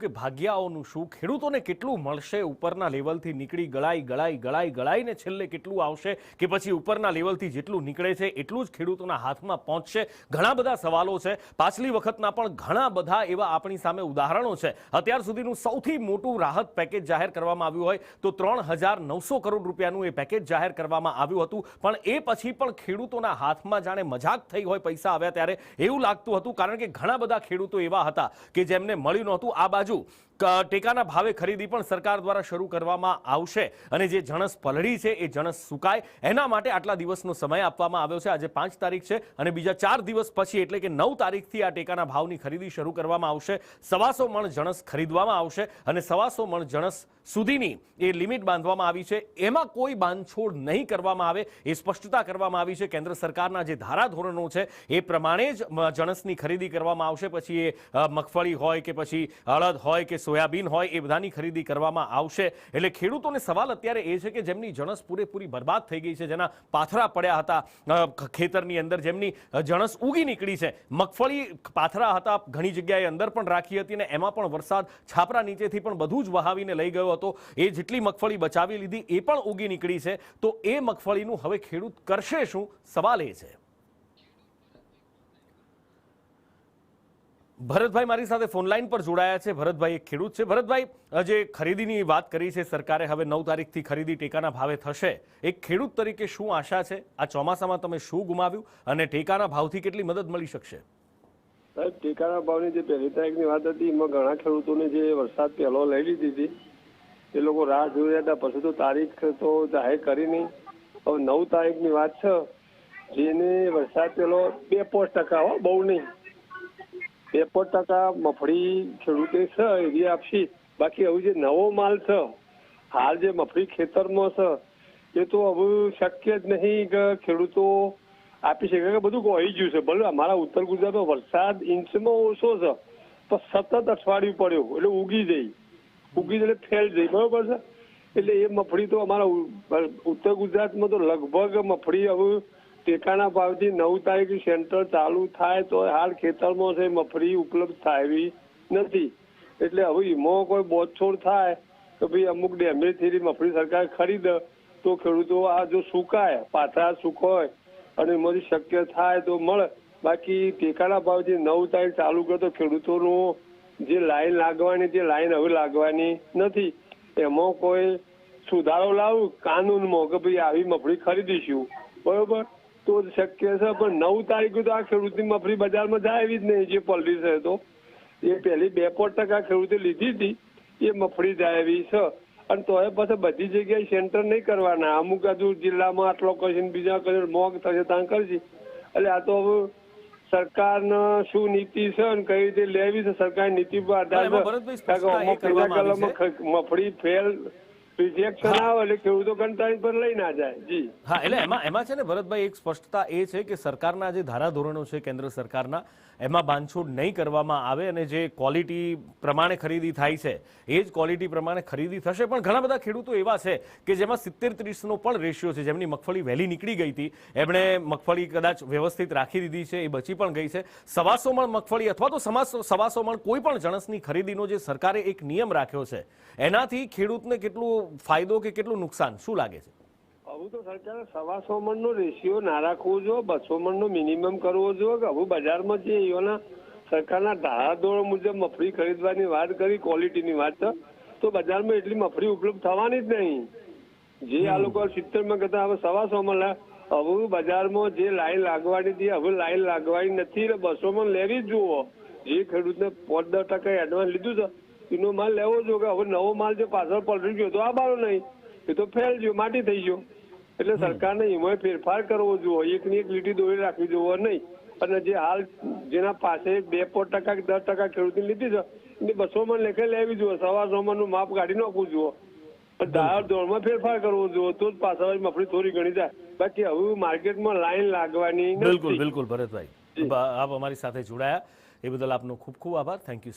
કે ભાગ્યાઓનું શું, ખેડૂતોને કેટલું મળશે, ઉપરના લેવલથી નીકળી ગળાઈને છેલ્લે કેટલું આવશે, કે પછી ઉપરના લેવલથી જેટલું નીકળે છે એટલું જ ખેડૂતોના હાથમાં પહોંચશે? ઘણા બધા સવાલો છે. પાછલી વખતના પણ ઘણા બધા એવા આપણી સામે ઉદાહરણો છે. અત્યાર સુધીનું સૌથી મોટું રાહત પેકેજ જાહેર કરવામાં આવ્યું હોય તો 3,900 કરોડ રૂપિયાનું એ પેકેજ જાહેર કરવામાં આવ્યું હતું. પણ એ પછી પણ ખેડૂતોના હાથમાં જાણે મજાક થઈ હોય પૈસા આવ્યા ત્યારે એવું લાગતું હતું, કારણ કે ઘણા બધા ખેડૂતો એવા હતા કે જેમને મળ્યું નહોતું. આ બાજુ ટેકાના ભાવે ખરીદી પણ સરકાર દ્વારા શરૂ કરવામાં આવશે અને જે જણસ પલળી છે એ જણસ સુકાય એના માટે આટલા દિવસનો સમય આપવામાં આવ્યો છે. આજે 5 તારીખ છે અને બીજા 4 દિવસ પછી એટલે કે 9 તારીખથી આ ટેકાના ભાવની ખરીદી શરૂ કરવામાં આવશે. 125 મણ જણસ ખરીદવામાં આવશે અને 125 મણ જણસ સુધીની એ લિમિટ બાંધવામાં આવી છે. એમાં કોઈ બાંધછોડ નહીં કરવામાં આવે એ સ્પષ્ટતા કરવામાં આવી છે. કેન્દ્ર સરકારના જે ધારાધોરણો છે એ પ્રમાણે જ જણસની ખરીદી કરવામાં આવશે. પછી એ મગફળી હોય કે પછી અડદ હોય કે સોયાબીન હોય એ બધાની ખરીદી કરવામાં આવશે. એટલે ખેડૂતોને સવાલ અત્યારે એ છે કે જેમની જણસ પૂરેપૂરી બરબાદ થઈ ગઈ છે, જેના પાથરા પડ્યા હતા ખેતરની અંદર, જેમની જણસ ઉગી નીકળી છે, મગફળી પાથરા હતા, ઘણી જગ્યાએ અંદર પણ રાખી હતી અને એમાં પણ વરસાદ છાપરા નીચેથી પણ બધું જ વહાવીને લઈ ગયો હતો. એ જેટલી મગફળી બચાવી લીધી એ પણ ઉગી નીકળી છે. તો એ મગફળીનું હવે ખેડૂત કરશે શું? સવાલ એ છે. ભરતભાઈ મારી સાથે ફોનલાઈન પર જોડાયા છે. ભરતભાઈ એક ખેડૂત છે. ભરતભાઈ, જે ખરીદીની વાત કરી છે સરકારે, હવે 9 તારીખથી ખરીદી ટેકાના ભાવે થશે. એક ખેડૂત તરીકે શું આશા છે? આ ચોમાસામાં તમે શું ગુમાવ્યું અને ટેકાના ભાવથી કેટલી મદદ મળી શકશે? સાહેબ, ટેકાના ભાવની જે 1લી તારીખની વાત હતી એમાં ઘણા ખેડૂતોને જે વરસાદ પહેલો લઈ લીધી હતી એ લોકો રાહ જોઈ રહ્યા હતા. પછી તો તારીખ તો જાહેર કરી નહીં. હવે 9 તારીખની વાત છે. જેને વરસાદ પેલો 2% બહુ નહીં, 2% મગફળી ખેડૂતે છે એવી આપશી. બાકી હવે જે નવો માલ છે, હાલ જે મગફળી ખેતરમાં છે એ તો હવે શક્ય જ નહીં કે ખેડૂતો આપી શકે, કે બધું કોઈ ગયું છે. ભલે અમારા ઉત્તર ગુજરાતમાં વરસાદ ઇંચમાં ઓછો છે પણ સતત અઠવાડિયું પડ્યો એટલે ઉગી એટલે ફેલ જઈ, બરોબર છે. એટલે એ મગફળી તો અમારા ઉત્તર ગુજરાતમાં તો લગભગ મગફળી હવે ટેકાના ભાવથી 9 તારીખે સેન્ટર ચાલુ થાય તો હાલ ખેતરમાં છે મગફળી ઉપલબ્ધ થાય એવી નથી. એટલે હવે એમાં કોઈ બોછોડ થાય તો ભાઈ અમુક ડેમેજથી મગફળી સરકાર ખરીદે તો ખેડૂતો આ જો સુકાય, પાથરા સુકાય અને એમાંથી શક્ય થાય તો મળે. બાકી ટેકાના ભાવથી 9 તારીખ ચાલુ કરે તો ખેડૂતોનું જે લાઈન લાગવાની તે લાઈન હવે લાગવાની નથી. એમાં કોઈ સુધારો લાવું કાનૂનમાં કે ભાઈ આવી મગફળી ખરીદીશું, બરોબર, તો શક્ય છે. પણ 9 તારીખે તો આ ખેડૂતની મગફળી બજારમાં જાય એવી જ નહીં. જે પલટી છે તો એ પહેલી 2% ખેડૂતે લીધી હતી એ મગફળી જાય એવી છે. અને તો એ પછી બધી જગ્યાએ સેન્ટર નહીં કરવાના. અમુક હજુ જિલ્લામાં આટલો કરશે, બીજા કરશે, મોગ થશે ત્યાં કરશે. એટલે આ તો હવે સરકારના શું નીતિ છે અને કઈ રીતે લેવી છે સરકારની નીતિ પર આધાર મગફળી ફેલ રિજેક્શન આવે એટલે ખેડૂતો કંટાળી પર લઈ ના જાય. જી હા, એટલે એમાં છે ને ભરતભાઈ, એક સ્પષ્ટતા એ છે કે સરકારના જે ધારાધોરણો છે કેન્દ્ર સરકારના, એમાં બાંધછોડ નહીં કરવામાં આવે અને જે ક્વોલિટી પ્રમાણે ખરીદી થાય છે એ જ ક્વોલિટી પ્રમાણે ખરીદી થશે. પણ ઘણા બધા ખેડૂતો એવા છે કે જેમાં 70-30નો પણ રેશિયો છે, જેમની મગફળી વહેલી નીકળી ગઈ હતી, એમણે મગફળી કદાચ વ્યવસ્થિત રાખી દીધી છે, એ બચી પણ ગઈ છે. 125 મણ મગફળી અથવા તો 125 મણ કોઈ પણ જણસની ખરીદીનો જે સરકારે એક નિયમ રાખ્યો છે એનાથી ખેડૂતને કેટલું ફાયદો કે કેટલું નુકસાન, શું લાગે છે? હવે તો સરકારે 125 મણનો રેશિયો ના રાખવો જોઈએ, 200 મણનો મિનિમમ કરવો જોઈએ. કે હવે બજારમાં જે એના સરકારના ધારાધોરણ મુજબ મગફળી ખરીદવાની વાત કરી, ક્વોલિટીની વાત છે, તો બજારમાં એટલી મગફળી ઉપલબ્ધ થવાની જ નહીં. જે આ લોકો 70 કરતા હવે 125 મણ, હવે બજારમાં જે લાઈન લાગવાની હતી હવે લાઈન લાગવાની નથી. 200 મણ લેવી જ જુઓ. જે ખેડૂતને 5-10% એડવાન્સ લીધું છે એનો માલ લેવો જોઈએ. કે હવે નવો માલ જે પાછળ પલટી ગયો તો આબારો નહીં, એ તો ફેલ ગયો, માટી થઈ ગયો. એટલે સરકારને એમાં ફેરફાર કરવો જોઈએ. એકની એક લીટી દોરી રાખવી જોઈએ નહીં. અને જે હાલ જેના પાસે 2% કે 10% ખેડૂતની લીધી છે એની 200 મણ લેખે લેવી જોઈએ. 125 મણનું માપ કાઢી નાખવું જોઈએ. ધાર ધોરણમાં ફેરફાર કરવો જોઈએ તો જ પાછળ મગફળી થોડી ઘણી જાય. બાકી હવે માર્કેટમાં લાઈન લાગવાની નથી. બિલકુલ ભરતભાઈ, આપ અમારી સાથે જોડાયા એ બદલ આપનો ખૂબ ખૂબ આભાર. Thank you.